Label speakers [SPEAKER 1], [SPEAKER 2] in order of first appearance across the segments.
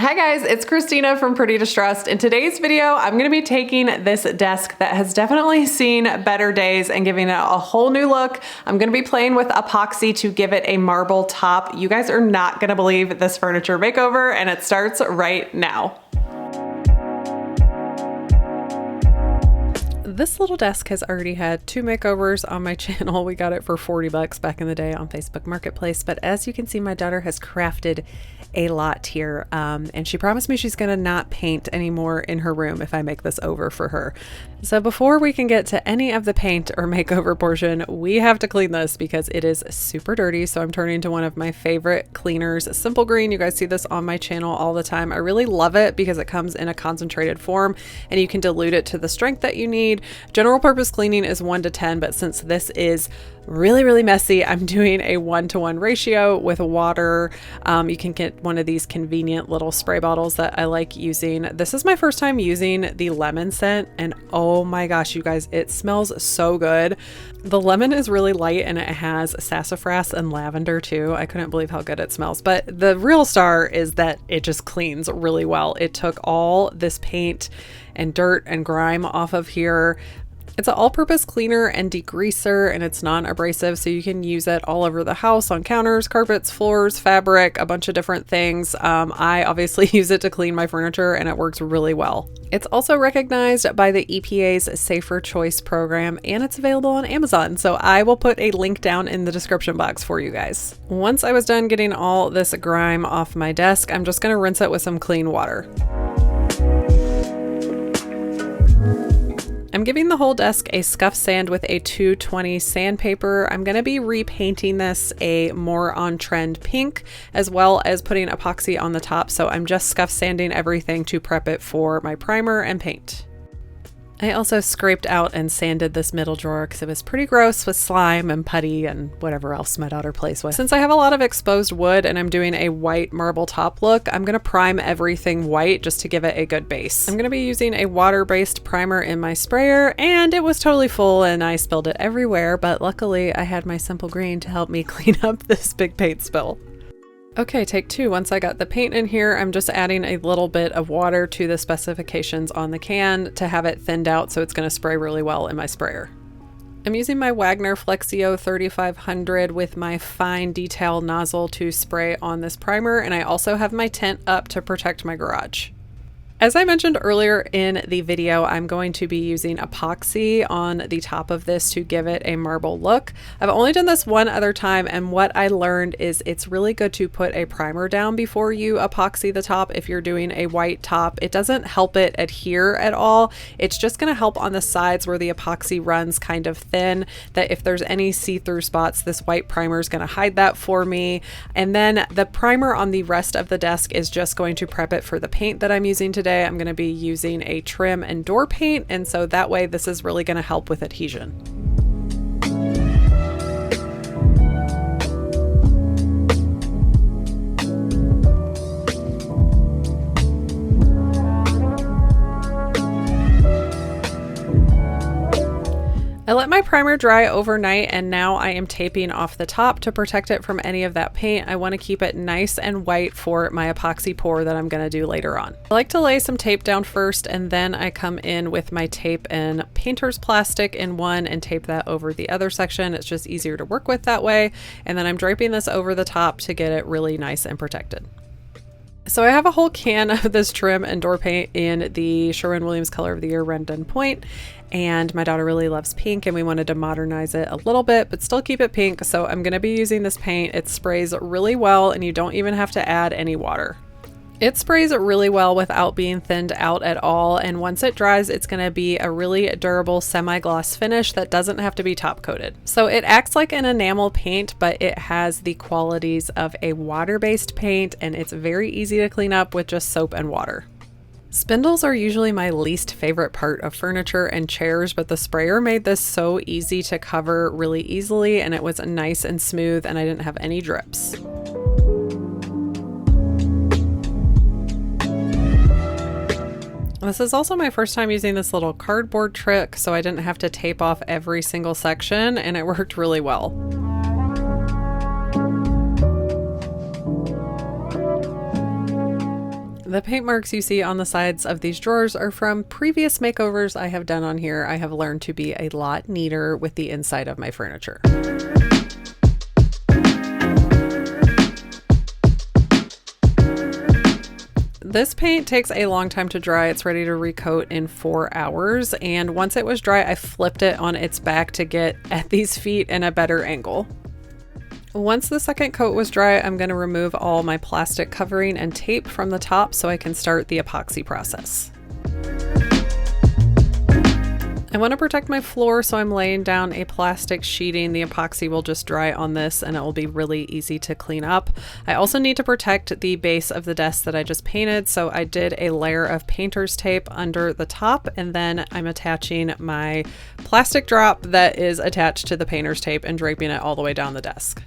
[SPEAKER 1] Hi guys, it's Christina from Pretty Distressed. In today's video, I'm going to be taking this desk that has definitely seen better days and giving it a whole new look. I'm going to be playing with epoxy to give it a marble top. You guys are not going to believe this furniture makeover, and it starts right now. This little desk has already had 2 makeovers on my channel. We got it for 40 bucks back in the day on Facebook Marketplace. But as you can see, my daughter has crafted a lot here. And she promised me she's gonna not paint anymore in her room if I make this over for her. So before we can get to any of the paint or makeover portion, we have to clean this because it is super dirty. So I'm turning to one of my favorite cleaners, Simple Green. You guys see this on my channel all the time. I really love it because it comes in a concentrated form and you can dilute it to the strength that you need. General purpose cleaning is 1 to 10, but since this is really messy, I'm doing a 1-to-1 ratio with water. You can get one of these convenient little spray bottles that I like using. This is my first time using the lemon scent, and oh my gosh, you guys, it smells so good. The lemon is really light and it has sassafras and lavender too. I couldn't believe how good it smells, but the real star is that it just cleans really well. It took all this paint and dirt and grime off of here. It's an all-purpose cleaner and degreaser, and it's non-abrasive, so you can use it all over the house, on counters, carpets, floors, fabric, a bunch of different things. I obviously use it to clean my furniture, and it works really well. It's also recognized by the EPA's Safer Choice program, and it's available on Amazon, so I will put a link down in the description box for you guys. Once I was done getting all this grime off my desk, I'm just going to rinse it with some clean water. I'm giving the whole desk a scuff sand with a 220 sandpaper. I'm going to be repainting this a more on-trend pink, as well as putting epoxy on the top. So I'm just scuff sanding everything to prep it for my primer and paint. I also scraped out and sanded this middle drawer because it was pretty gross with slime and putty and whatever else my daughter plays with. Since I have a lot of exposed wood and I'm doing a white marble top look, I'm going to prime everything white just to give it a good base. I'm going to be using a water-based primer in my sprayer, and it was totally full and I spilled it everywhere, but luckily I had my Simple Green to help me clean up this big paint spill. Okay, take 2. Once I got the paint in here, I'm just adding a little bit of water to the specifications on the can to have it thinned out so it's going to spray really well in my sprayer. I'm using my Wagner Flexio 3500 with my fine detail nozzle to spray on this primer, and I also have my tent up to protect my garage. As I mentioned earlier in the video, I'm going to be using epoxy on the top of this to give it a marble look. I've only done this one other time, and what I learned is it's really good to put a primer down before you epoxy the top if you're doing a white top. It doesn't help it adhere at all. It's just going to help on the sides where the epoxy runs kind of thin, that if there's any see-through spots, this white primer is going to hide that for me. And then the primer on the rest of the desk is just going to prep it for the paint that I'm using today. I'm going to be using a trim and door paint, and so that way this is really going to help with adhesion. I let my primer dry overnight, and now I am taping off the top to protect it from any of that paint. I want to keep it nice and white for my epoxy pour that I'm going to do later on. I like to lay some tape down first, and then I come in with my tape and painter's plastic in one and tape that over the other section. It's just easier to work with that way. And then I'm draping this over the top to get it really nice and protected. So I have a whole can of this trim and door paint in the Sherwin-Williams Color of the Year Rendon Point, and my daughter really loves pink and we wanted to modernize it a little bit but still keep it pink, so I'm going to be using this paint. It sprays really well and you don't even have to add any water. It sprays really well without being thinned out at all, and once it dries, it's going to be a really durable semi-gloss finish that doesn't have to be top coated. So it acts like an enamel paint, but it has the qualities of a water-based paint, and it's very easy to clean up with just soap and water. Spindles are usually my least favorite part of furniture and chairs, but the sprayer made this so easy to cover really easily, and it was nice and smooth, and I didn't have any drips. This is also my first time using this little cardboard trick, so I didn't have to tape off every single section, and it worked really well. The paint marks you see on the sides of these drawers are from previous makeovers I have done on here. I have learned to be a lot neater with the inside of my furniture. This paint takes a long time to dry. It's ready to recoat in 4 hours. And once it was dry, I flipped it on its back to get at these feet in a better angle. Once the second coat was dry, I'm going to remove all my plastic covering and tape from the top so I can start the epoxy process. I want to protect my floor, so I'm laying down a plastic sheeting. The epoxy will just dry on this and it will be really easy to clean up. I also need to protect the base of the desk that I just painted, so I did a layer of painter's tape under the top, and then I'm attaching my plastic drop that is attached to the painter's tape and draping it all the way down the desk.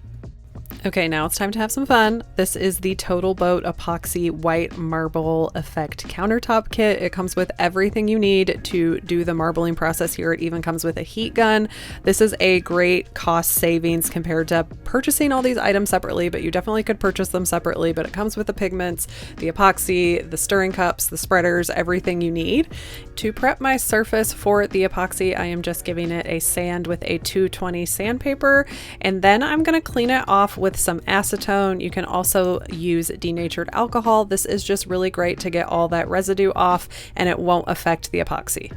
[SPEAKER 1] Okay, now it's time to have some fun. This is the TotalBoat Epoxy White Marble Effect Countertop Kit. It comes with everything you need to do the marbling process here. It even comes with a heat gun. This is a great cost savings compared to purchasing all these items separately, but you definitely could purchase them separately. But it comes with the pigments, the epoxy, the stirring cups, the spreaders, everything you need. To prep my surface for the epoxy, I am just giving it a sand with a 220 sandpaper, and then I'm going to clean it off with some acetone. You can also use denatured alcohol. This is just really great to get all that residue off, and it won't affect the epoxy.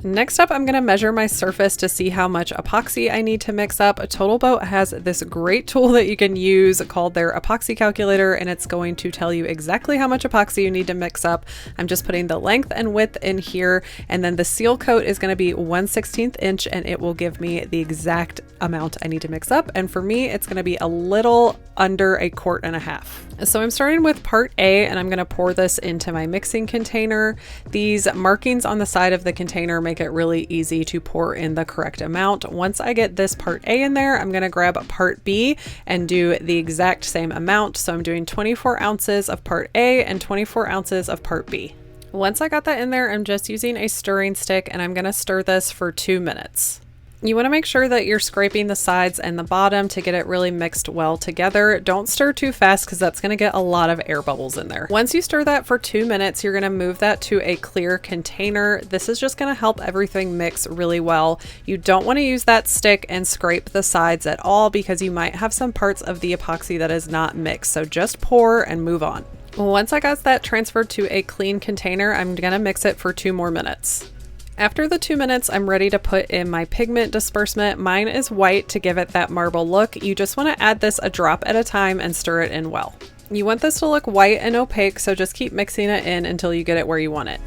[SPEAKER 1] Next up, I'm going to measure my surface to see how much epoxy I need to mix up. TotalBoat has this great tool that you can use called their epoxy calculator, and it's going to tell you exactly how much epoxy you need to mix up. I'm just putting the length and width in here, and then the seal coat is going to be 1/16 inch, and it will give me the exact amount I need to mix up. And for me, it's going to be a little under 1.5 quarts. So I'm starting with part A, and I'm going to pour this into my mixing container. These markings on the side of the container make it really easy to pour in the correct amount. Once I get this part A in there, I'm going to grab part B and do the exact same amount. So I'm doing 24 ounces of part A and 24 ounces of part B. Once I got that in there, I'm just using a stirring stick, and I'm going to stir this for 2 minutes. You want to make sure that you're scraping the sides and the bottom to get it really mixed well together. Don't stir too fast because that's going to get a lot of air bubbles in there. Once you stir that for 2 minutes, you're going to move that to a clear container. This is just going to help everything mix really well. You don't want to use that stick and scrape the sides at all because you might have some parts of the epoxy that is not mixed. So just pour and move on. Once I got that transferred to a clean container, I'm going to mix it for 2 more minutes. After the 2 minutes, I'm ready to put in my pigment disbursement. Mine is white to give it that marble look. You just want to add this a drop at a time and stir it in well. You want this to look white and opaque, so just keep mixing it in until you get it where you want it.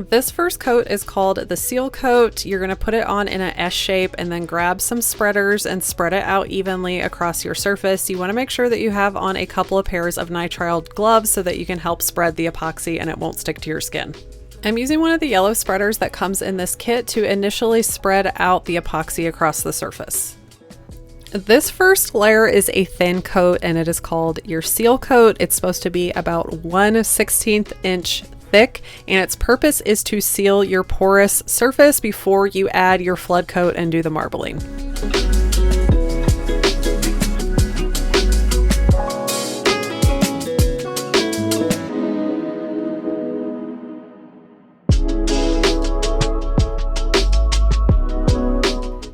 [SPEAKER 1] This first coat is called the seal coat. You're going to put it on in an S shape and then grab some spreaders and spread it out evenly across your surface. You want to make sure that you have on a couple of pairs of nitrile gloves so that you can help spread the epoxy and it won't stick to your skin. I'm using one of the yellow spreaders that comes in this kit to initially spread out the epoxy across the surface. This first layer is a thin coat and it is called your seal coat. It's supposed to be about 1/16 inch thick, and its purpose is to seal your porous surface before you add your flood coat and do the marbling.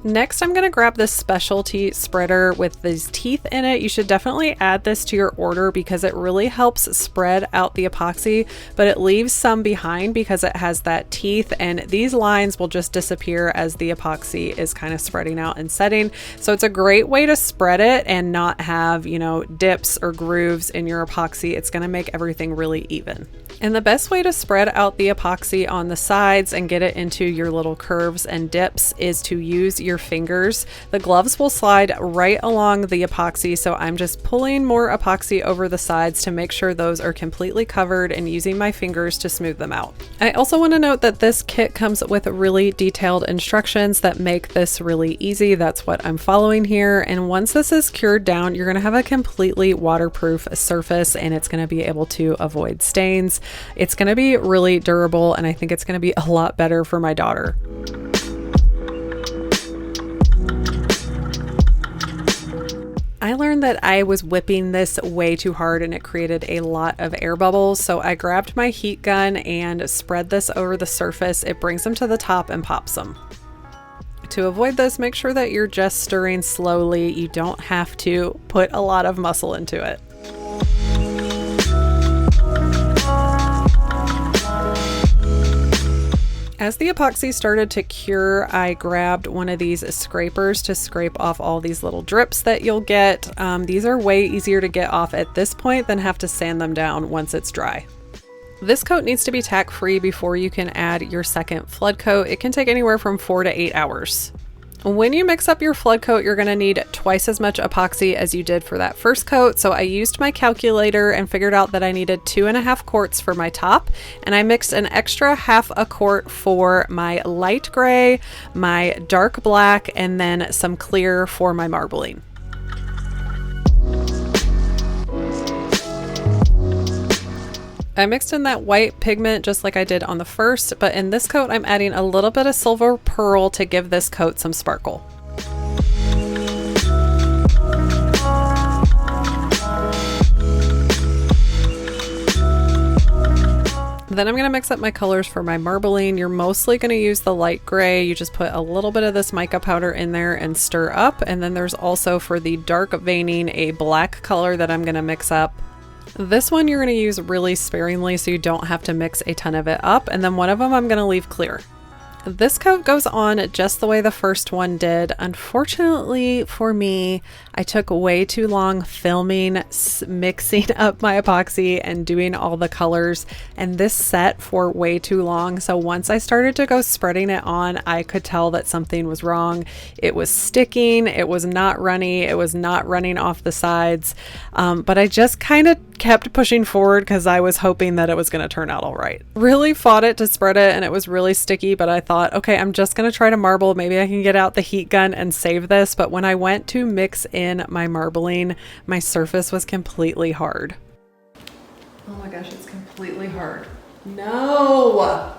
[SPEAKER 1] Next, I'm going to grab this specialty spreader with these teeth in it. You should definitely add this to your order because it really helps spread out the epoxy, but it leaves some behind because it has that teeth, and these lines will just disappear as the epoxy is kind of spreading out and setting. So it's a great way to spread it and not have, dips or grooves in your epoxy. It's going to make everything really even. And the best way to spread out the epoxy on the sides and get it into your little curves and dips is to use your fingers. The gloves will slide right along the epoxy, so I'm just pulling more epoxy over the sides to make sure those are completely covered and using my fingers to smooth them out. I also want to note that this kit comes with really detailed instructions that make this really easy. That's what I'm following here. And once this is cured down, you're going to have a completely waterproof surface and it's going to be able to avoid stains. It's going to be really durable, and I think it's going to be a lot better for my daughter. I learned that I was whipping this way too hard and it created a lot of air bubbles. So I grabbed my heat gun and spread this over the surface. It brings them to the top and pops them. To avoid this, make sure that you're just stirring slowly. You don't have to put a lot of muscle into it. As the epoxy started to cure, I grabbed one of these scrapers to scrape off all these little drips that you'll get. These are way easier to get off at this point than have to sand them down once it's dry. This coat needs to be tack free before you can add your second flood coat. It can take anywhere from 4 to 8 hours. When you mix up your flood coat, you're going to need twice as much epoxy as you did for that first coat. So I used my calculator and figured out that I needed 2.5 quarts for my top, and I mixed an extra 1/2 quart for my light gray, my dark black, and then some clear for my marbling. I mixed in that white pigment just like I did on the first, but in this coat I'm adding a little bit of silver pearl to give this coat some sparkle. Then I'm going to mix up my colors for my marbling. You're mostly going to use the light gray. You just put a little bit of this mica powder in there and stir up. And then there's also for the dark veining a black color that I'm going to mix up. This one you're going to use really sparingly so you don't have to mix a ton of it up, and then one of them I'm going to leave clear. This coat goes on just the way the first one did. Unfortunately for me, I took way too long filming, mixing up my epoxy and doing all the colors, and this set for way too long. So once I started to go spreading it on, I could tell that something was wrong. It was sticking, it was not runny, it was not running off the sides, but I just kind of kept pushing forward because I was hoping that it was going to turn out all right. Really fought it to spread it, and it was really sticky, but I thought, okay, I'm just going to try to marble. Maybe I can get out the heat gun and save this. But when I went to mix in my marbling, my surface was completely hard. Oh my gosh, it's completely hard. No!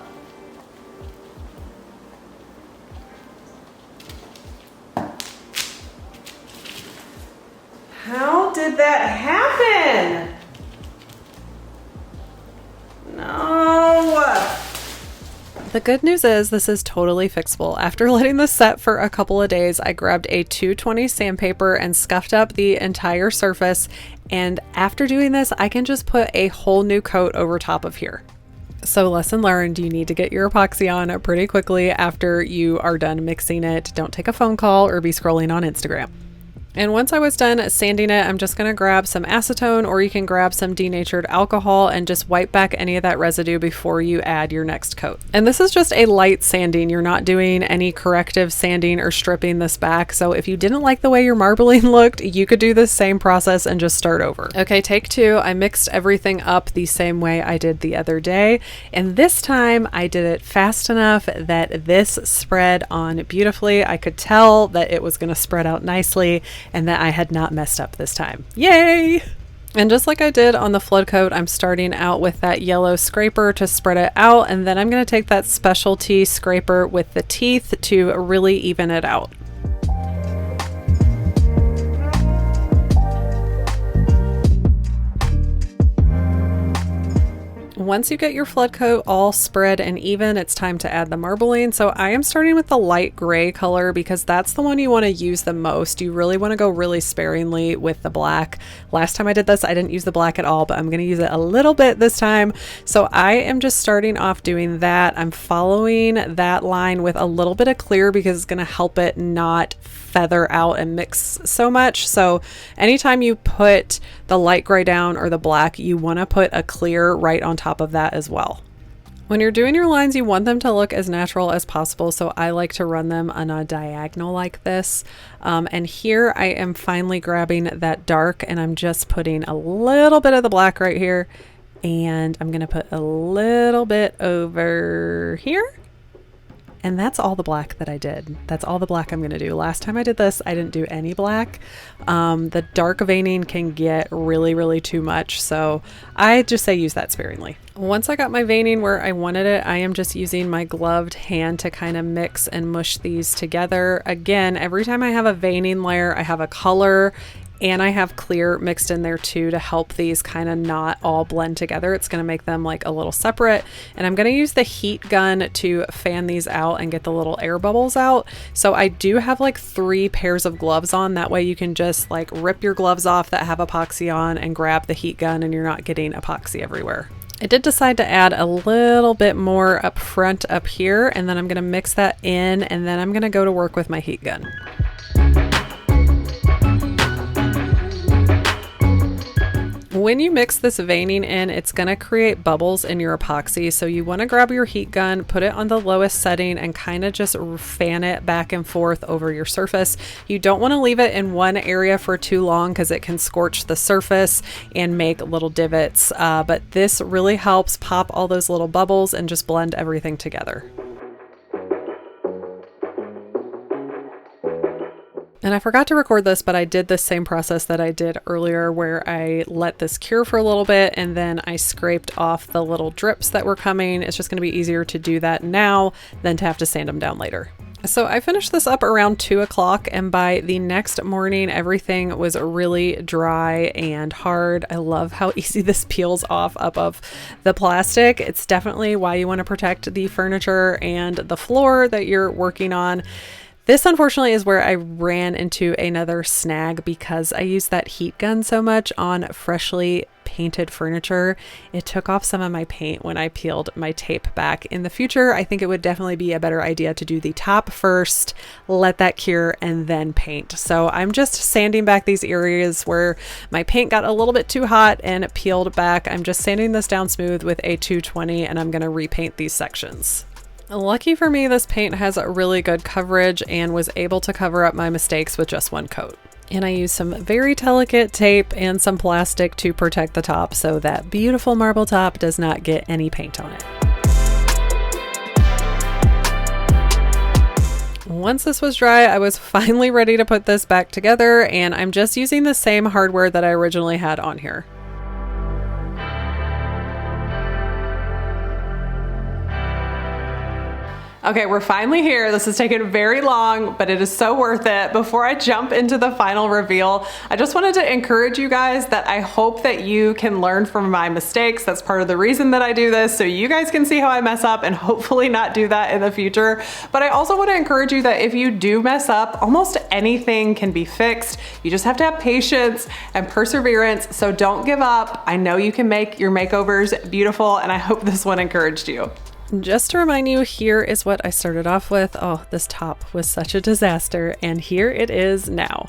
[SPEAKER 1] How did that happen? No! The good news is this is totally fixable. After letting this set for a couple of days, I grabbed a 220 sandpaper and scuffed up the entire surface. And after doing this, I can just put a whole new coat over top of here. So lesson learned, you need to get your epoxy on pretty quickly after you are done mixing it. Don't take a phone call or be scrolling on Instagram. And once I was done sanding it, I'm just going to grab some acetone, or you can grab some denatured alcohol and just wipe back any of that residue before you add your next coat. And this is just a light sanding. You're not doing any corrective sanding or stripping this back. So if you didn't like the way your marbling looked, you could do the same process and just start over. Okay, take two. I mixed everything up the same way I did the other day. And this time I did it fast enough that this spread on beautifully. I could tell that it was going to spread out nicely, and that I had not messed up this time. Yay! And just like I did on the flood coat, I'm starting out with that yellow scraper to spread it out, and then I'm going to take that specialty scraper with the teeth to really even it out. Once you get your flood coat all spread and even, it's time to add the marbling. So I am starting with the light gray color because that's the one you want to use the most. You really want to go really sparingly with the black. Last time I did this, I didn't use the black at all, but I'm going to use it a little bit this time. So I am just starting off doing that. I'm following that line with a little bit of clear because it's going to help it not feather out and mix so much. So anytime you put the light gray down or the black, you want to put a clear right on top of that as well. When you're doing your lines, you want them to look as natural as possible. So I like to run them on a diagonal like this. And here I am finally grabbing that dark, and I'm just putting a little bit of the black right here. And I'm going to put a little bit over here. And that's all the black that I did. That's all the black I'm going to do. Last time I did this, I didn't do any black. The dark veining can get really, really too much. So I just say use that sparingly. Once I got my veining where I wanted it, I am just using my gloved hand to kind of mix and mush these together. Again, every time I have a veining layer, I have a color and I have clear mixed in there too to help these kind of not all blend together. It's going to make them like a little separate. And I'm going to use the heat gun to fan these out and get the little air bubbles out. So I do have like 3 pairs of gloves on. That way you can just like rip your gloves off that have epoxy on and grab the heat gun and you're not getting epoxy everywhere. I did decide to add a little bit more up front up here, and then I'm going to mix that in, and then I'm going to go to work with my heat gun. When you mix this veining in, it's going to create bubbles in your epoxy. So you want to grab your heat gun, put it on the lowest setting, and kind of just fan it back and forth over your surface. You don't want to leave it in one area for too long because it can scorch the surface and make little divots. But this really helps pop all those little bubbles and just blend everything together. And I forgot to record this, but I did the same process that I did earlier where I let this cure for a little bit and then I scraped off the little drips that were coming. It's just going to be easier to do that now than to have to sand them down later. So I finished this up around 2 o'clock, and by the next morning, everything was really dry and hard. I love how easy this peels off up of the plastic. It's definitely why you want to protect the furniture and the floor that you're working on. This unfortunately is where I ran into another snag because I used that heat gun so much on freshly painted furniture. It took off some of my paint when I peeled my tape back. In the future, I think it would definitely be a better idea to do the top first, let that cure, and then paint. So I'm just sanding back these areas where my paint got a little bit too hot and peeled back. I'm just sanding this down smooth with a 220 and I'm going to repaint these sections. Lucky for me, this paint has a really good coverage and was able to cover up my mistakes with just one coat. And I used some very delicate tape and some plastic to protect the top so that beautiful marble top does not get any paint on it. Once this was dry, I was finally ready to put this back together, and I'm just using the same hardware that I originally had on here. Okay, we're finally here. This has taken very long, but it is so worth it. Before I jump into the final reveal, I just wanted to encourage you guys that I hope that you can learn from my mistakes. That's part of the reason that I do this, so you guys can see how I mess up and hopefully not do that in the future. But I also want to encourage you that if you do mess up, almost anything can be fixed. You just have to have patience and perseverance, so don't give up. I know you can make your makeovers beautiful, and I hope this one encouraged you. Just to remind you, here is what I started off with. Oh, this top was such a disaster, and here it is now.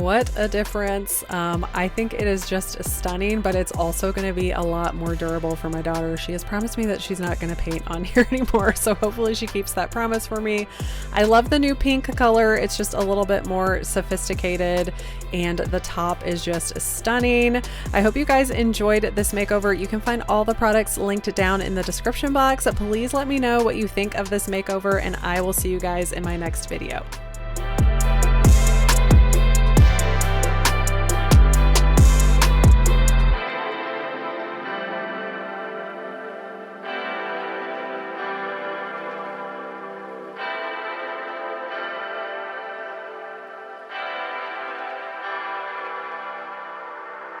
[SPEAKER 1] What a difference. I think it is just stunning, but it's also going to be a lot more durable for my daughter. She has promised me that she's not going to paint on here anymore, so hopefully she keeps that promise for me. I love the new pink color. It's just a little bit more sophisticated, and the top is just stunning. I hope you guys enjoyed this makeover. You can find all the products linked down in the description box. Please let me know what you think of this makeover, and I will see you guys in my next video.